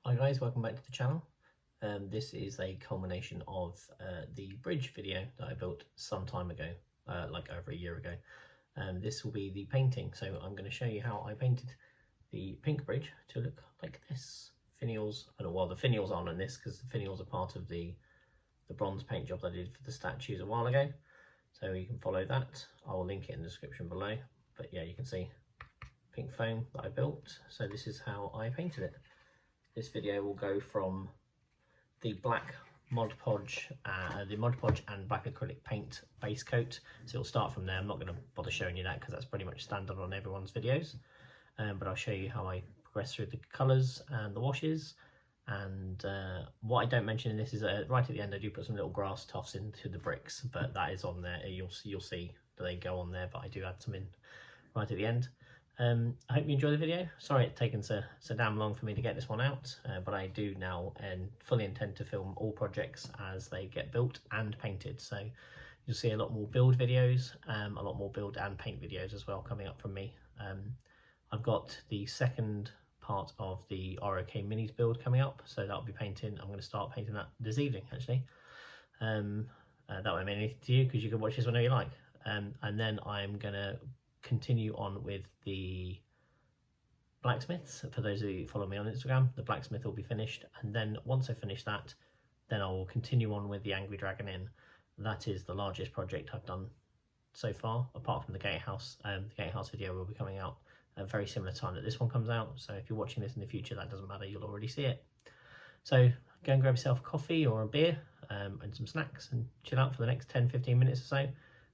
Hi guys, welcome back to the channel. This is a culmination of the bridge video that I built some time ago, like over a year ago. This will be the painting, so I'm going to show you how I painted the pink bridge to look like this. Finials, well, the finials aren't on this because the finials are part of the bronze paint job that I did for the statues a while ago. So you can follow that. I will link it in the description below. But yeah, you can see pink foam that I built. So this is how I painted it. This video will go from the black Mod Podge and black acrylic paint base coat. So it'll start from there. I'm not going to bother showing you that because that's pretty much standard on everyone's videos. But I'll show you how I progress through the colours and the washes. And what I don't mention in this is right at the end I do put some little grass tufts into the bricks, but that is on there. You'll see that they go on there, but I do add some in right at the end. I hope you enjoy the video. Sorry it's taken so damn long for me to get this one out, but I do now and fully intend to film all projects as they get built and painted. So you'll see a lot more build videos, a lot more build and paint videos as well coming up from me. I've got the second part of the ROK Minis build coming up, so that'll be painting. I'm going to start painting that this evening actually. That won't mean anything to you because you can watch this whenever you like. And then I'm going to continue on with the blacksmiths. For those of you who follow me on Instagram, the blacksmith will be finished, and then once I finish that, then I will continue on with the Angry Dragon Inn. That is the largest project I've done so far, apart from the gatehouse. The gatehouse video will be coming out at a very similar time that this one comes out, so if you're watching this in the future, that doesn't matter, you'll already see it. So go and grab yourself a coffee or a beer and some snacks and chill out for the next 10-15 minutes or so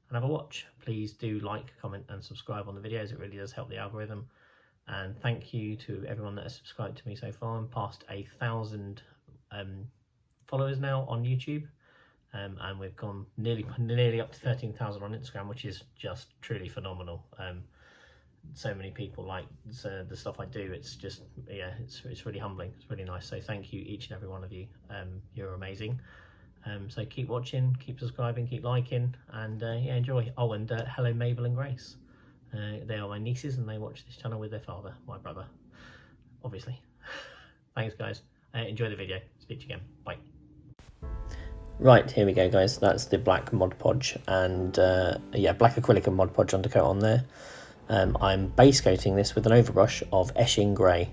and have a watch. Please do like, comment and subscribe on the videos. It really does help the algorithm. And thank you to everyone that has subscribed to me so far. I'm past 1,000 followers now on YouTube, and we've gone nearly up to 13,000 on Instagram, which is just truly phenomenal. So many people like the stuff I do. It's just, yeah, it's really humbling. It's really nice. So thank you, each and every one of you. You're amazing. So keep watching, keep subscribing, keep liking, and yeah, enjoy. Oh, and hello Mabel and Grace. They are my nieces and they watch this channel with their father, my brother, obviously. Thanks guys. Enjoy the video. Speak to you again. Bye. Right, here we go guys. That's the black Mod Podge and yeah, black acrylic and Mod Podge undercoat on there. I'm base coating this with an overbrush of Eshin Grey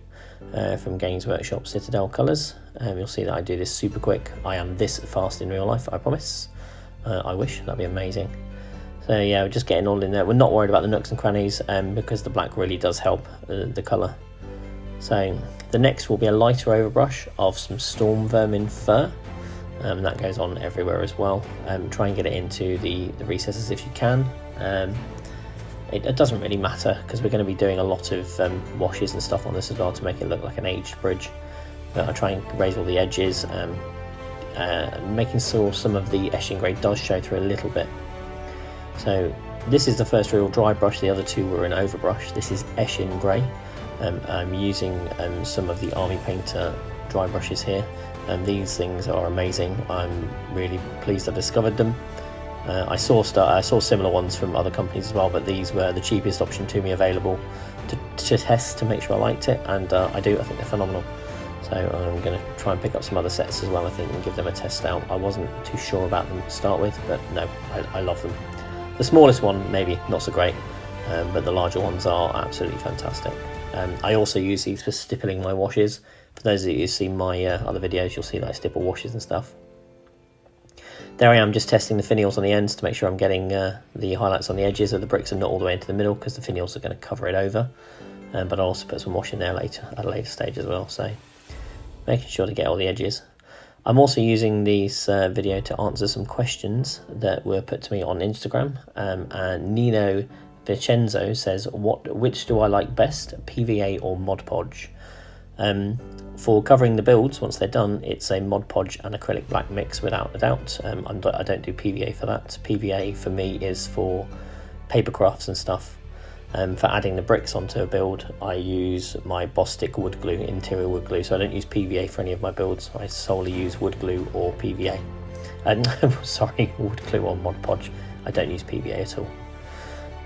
from Games Workshop Citadel Colours. You'll see that I do this super quick. I am this fast in real life, I promise. I wish, that'd be amazing. So yeah, we're just getting all in there. We're not worried about the nooks and crannies because the black really does help the colour. So the next will be a lighter overbrush of some Storm Vermin Fur. That goes on everywhere as well. Try and get it into the recesses if you can. It doesn't really matter because we're going to be doing a lot of washes and stuff on this as well to make it look like an aged bridge. But I try and raise all the edges, making sure some of the Eshin Grey does show through a little bit. So this is the first real dry brush, the other two were in overbrush. This is Eshin Grey. I'm using some of the Army Painter dry brushes here, and these things are amazing. I'm really pleased I discovered them. I saw similar ones from other companies as well, but these were the cheapest option to me available to test to make sure I liked it, and I think they're phenomenal. So I'm going to try and pick up some other sets as well, I think, and give them a test out. I wasn't too sure about them to start with, but no, I love them. The smallest one maybe not so great, but the larger ones are absolutely fantastic. I also use these for stippling my washes. For those of you who've seen my other videos, you'll see that I stipple washes and stuff. There I am, just testing the finials on the ends to make sure I'm getting the highlights on the edges of the bricks and not all the way into the middle, because the finials are going to cover it over. But I'll also put some wash in there later at a later stage as well, so making sure to get all the edges. I'm also using this video to answer some questions that were put to me on Instagram. And Nino Vincenzo says, which do I like best, PVA or Mod Podge? For covering the builds, once they're done, it's a Mod Podge and acrylic black mix without a doubt. I don't do PVA for that. PVA for me is for paper crafts and stuff. For adding the bricks onto a build, I use my Bostik wood glue, interior wood glue, so I don't use PVA for any of my builds. I solely use wood glue or PVA. Sorry, wood glue or Mod Podge. I don't use PVA at all.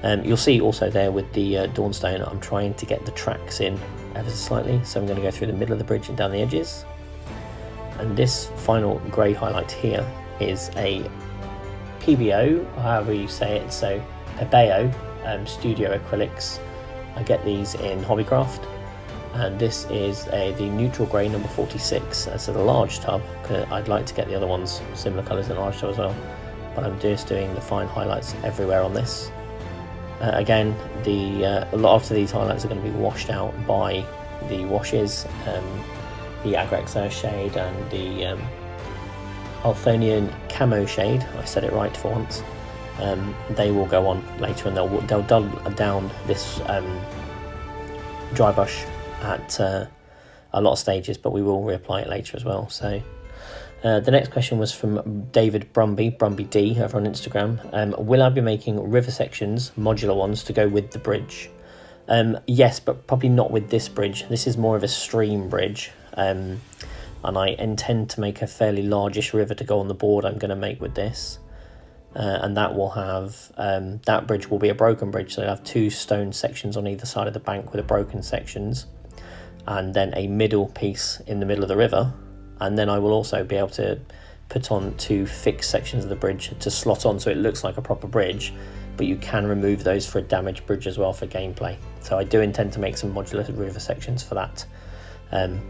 You'll see also there with the Dawnstone, I'm trying to get the tracks in ever so slightly, so I'm going to go through the middle of the bridge and down the edges. And this final grey highlight here is a PBO, however you say it, so Pebeo Studio Acrylics. I get these in Hobbycraft, and this is the neutral grey number 46. That's a large tub. I'd like to get the other ones similar colours in large tub as well, but I'm just doing the fine highlights everywhere on this. Again, a lot of these highlights are going to be washed out by the washes, the Agrexo shade and the Althonian camo shade. I said it right for once. They will go on later, and they'll dull down this dry brush at a lot of stages, but we will reapply it later as well. So the next question was from David Brumby D over on Instagram. Will I be making river sections, modular ones, to go with the bridge? Yes, but probably not with this bridge. This is more of a stream bridge, and I intend to make a fairly largish river to go on the board I'm going to make with this. And that will have, that bridge will be a broken bridge, so you'll have 2 stone sections on either side of the bank with the broken sections, and then a middle piece in the middle of the river. And then I will also be able to put on 2 fixed sections of the bridge to slot on so it looks like a proper bridge, but you can remove those for a damaged bridge as well for gameplay. So I do intend to make some modular river sections for that,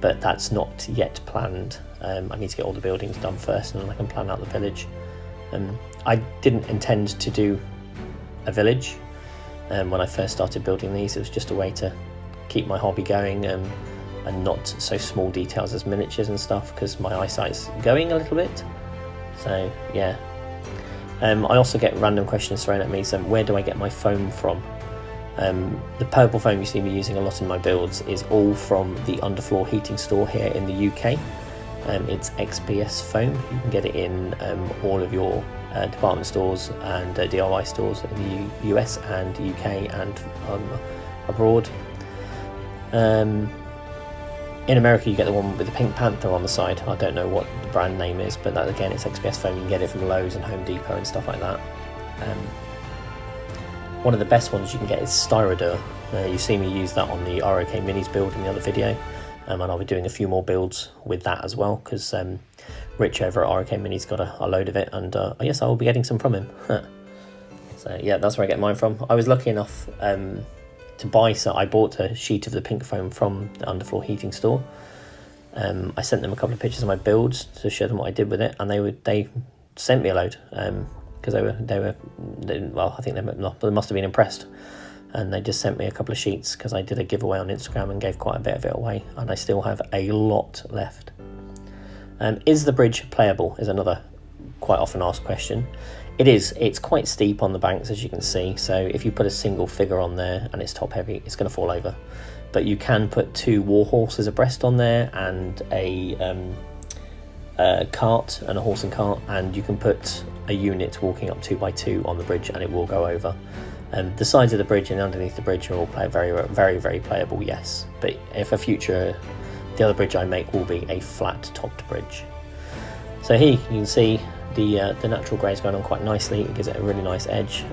but that's not yet planned. I need to get all the buildings done first, and then I can plan out the village. I didn't intend to do a village when I first started building these. It was just a way to keep my hobby going, and not so small details as miniatures and stuff, because my eyesight's going a little bit. So yeah. I also get random questions thrown at me, so where do I get my foam from? The purple foam you see me using a lot in my builds is all from the underfloor heating store here in the UK. It's XPS foam. You can get it in all of your department stores and DIY stores in the US and UK and abroad. In America, you get the one with the Pink Panther on the side. I don't know what the brand name is, but that, again, it's XPS foam. You can get it from Lowe's and Home Depot and stuff like that. One of the best ones you can get is Styrodur. You see me use that on the ROK Minis build in the other video, and I'll be doing a few more builds with that as well, because Rich over at ROK Minis got a load of it, and yes, I will be getting some from him. So yeah, that's where I get mine from. I was lucky enough to buy, so I bought a sheet of the pink foam from the underfloor heating store. I sent them a couple of pictures of my builds to show them what I did with it, and they sent me a load, because well, I think they must have been impressed, and they just sent me a couple of sheets because I did a giveaway on Instagram and gave quite a bit of it away, and I still have a lot left. Is the bridge playable is another quite often asked question. It is. It's quite steep on the banks, as you can see, so if you put a single figure on there and it's top heavy, it's going to fall over. But you can put 2 war horses abreast on there, and a cart and a horse and cart, and you can put a unit walking up 2x2 on the bridge and it will go over. The sides of the bridge and underneath the bridge are all very, very playable, yes. But if the other bridge I make will be a flat topped bridge. So here you can see the natural grey is going on quite nicely. It gives it a really nice edge,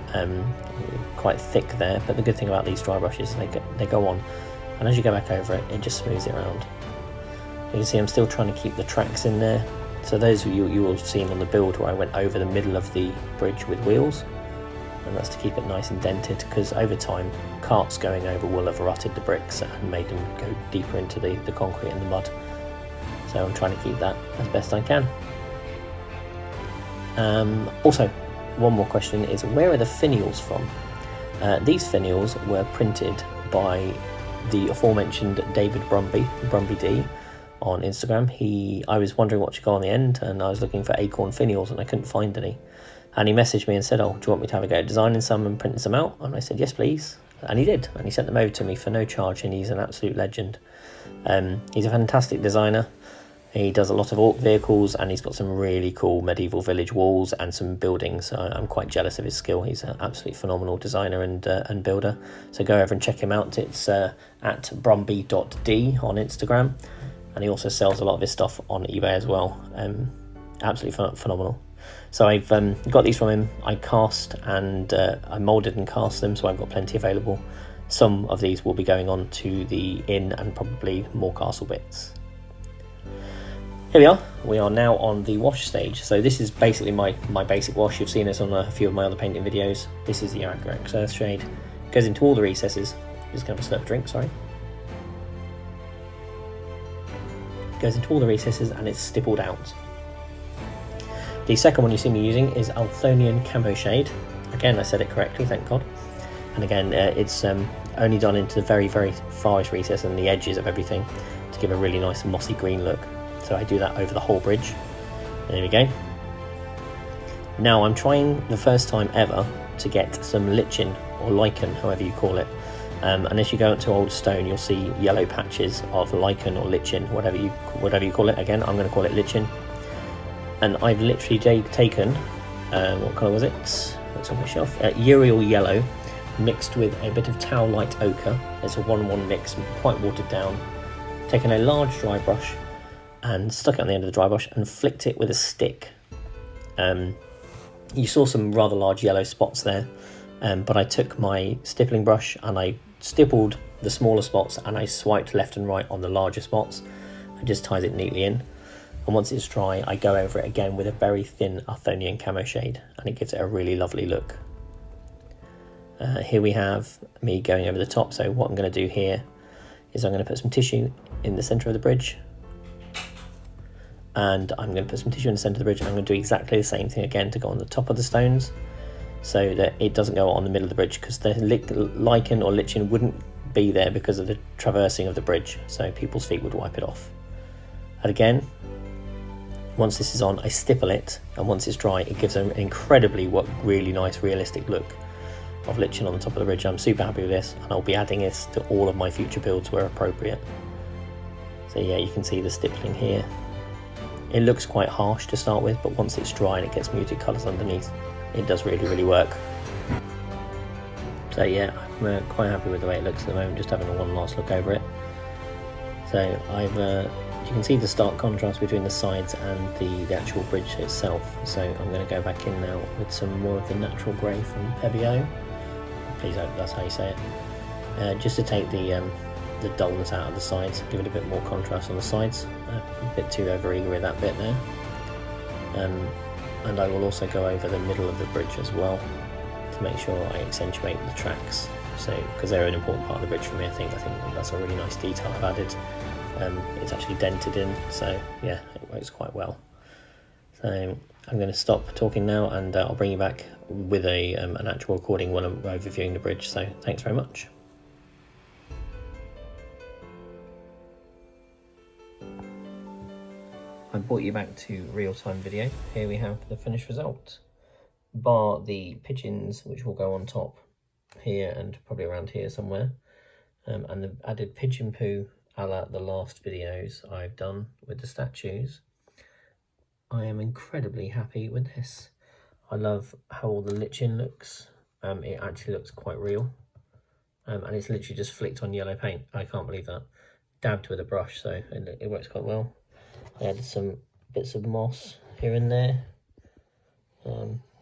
quite thick there. But the good thing about these dry brushes is they go on, and as you go back over it, it just smooths it around. You can see I'm still trying to keep the tracks in there. So those of you will have seen on the build where I went over the middle of the bridge with wheels, and that's to keep it nice and dented, because over time carts going over will have rutted the bricks and made them go deeper into the concrete and the mud. So I'm trying to keep that as best I can. Also, one more question is, where are the finials from? These finials were printed by the aforementioned David Brumby D on Instagram. I was wondering what should go on the end, and I was looking for acorn finials and I couldn't find any. And he messaged me and said, oh, do you want me to have a go at designing some and printing some out? And I said, yes, please. And he did, and he sent them over to me for no charge, and he's an absolute legend. He's a fantastic designer. He does a lot of orc vehicles, and he's got some really cool medieval village walls and some buildings. I'm quite jealous of his skill. He's an absolutely phenomenal designer and builder. So go over and check him out. It's at brumby.d on Instagram. And he also sells a lot of his stuff on eBay as well. Absolutely phenomenal. So I've got these from him. I cast and I moulded and cast them, so I've got plenty available. Some of these will be going on to the inn and probably more castle bits. Here we are. We are now on the wash stage. So this is basically my basic wash. You've seen this on a few of my other painting videos. This is the Aragrax Earth Shade. Goes into all the recesses. Just going to have a slurp of drink, sorry. Goes into all the recesses and it's stippled out. The second one you see me using is Althonian Camo Shade. Again, I said it correctly, thank God. And again, it's only done into the very, very farthest recess and the edges of everything to give a really nice mossy green look. So I do that over the whole bridge. There we go. Now I'm trying the first time ever to get some lichen or lichen, however you call it. And as you go into old stone, you'll see yellow patches of lichen or lichen, whatever you call it. Again, I'm going to call it lichen. And I've literally taken, what colour was it? It's on my shelf. Uriel yellow mixed with a bit of towel light ochre. It's a 1-1 mix, quite watered down. Taken a large dry brush and stuck it on the end of the dry brush and flicked it with a stick. You saw some rather large yellow spots there, but I took my stippling brush and I stippled the smaller spots and I swiped left and right on the larger spots and just ties it neatly in. And once it's dry, I go over it again with a very thin Arthonian Camo Shade and it gives it a really lovely look. Here we have me going over the top, so what I'm going to do here is I'm going to put some tissue in the centre of the bridge. And I'm going to put some tissue in the centre of the bridge and I'm going to do exactly the same thing again to go on the top of the stones so that it doesn't go on the middle of the bridge, because the lichen or lichen wouldn't be there because of the traversing of the bridge, so people's feet would wipe it off. And again, once this is on, I stipple it, and once it's dry it gives an incredibly really nice realistic look of lichen on the top of the bridge. I'm super happy with this and I'll be adding this to all of my future builds where appropriate. So yeah, you can see the stippling here. It looks quite harsh to start with, but once it's dry and it gets muted colours underneath, it does really work. So yeah, I'm quite happy with the way it looks at the moment, just having a one last look over it. So you can see the stark contrast between the sides and the actual bridge itself. So I'm going to go back in now with some more of the natural grey from Pebeo. Please hope that's how you say it. Just to take the dullness out of the sides, give it a bit more contrast on the sides. A bit too over eager with that bit there. And I will also go over the middle of the bridge as well to make sure I accentuate the tracks. So, because they're an important part of the bridge for me, I think that's a really nice detail I've added. It's actually dented in, so yeah, it works quite well. So I'm going to stop talking now and I'll bring you back with an actual recording when I'm overviewing the bridge. So thanks very much. I brought you back to real-time video. Here we have the finished result. Bar the pigeons, which will go on top here and probably around here somewhere, and the added pigeon poo a la the last videos I've done with the statues. I am incredibly happy with this. I love how all the lichen looks. It actually looks quite real, and it's literally just flicked on yellow paint. I can't believe that. Dabbed with a brush, so it works quite well. I added some bits of moss here and there.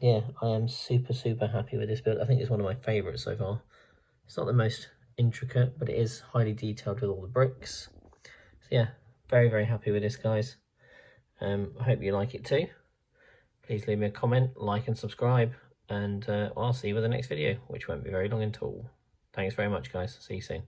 Yeah, I am super happy with this build. I think it's one of my favourites so far. It's not the most intricate, but it is highly detailed with all the bricks. So yeah, very happy with this, guys. I hope you like it too. Please leave me a comment, like and subscribe, and I'll see you with the next video, which won't be very long at all. Thanks very much, guys. See you soon.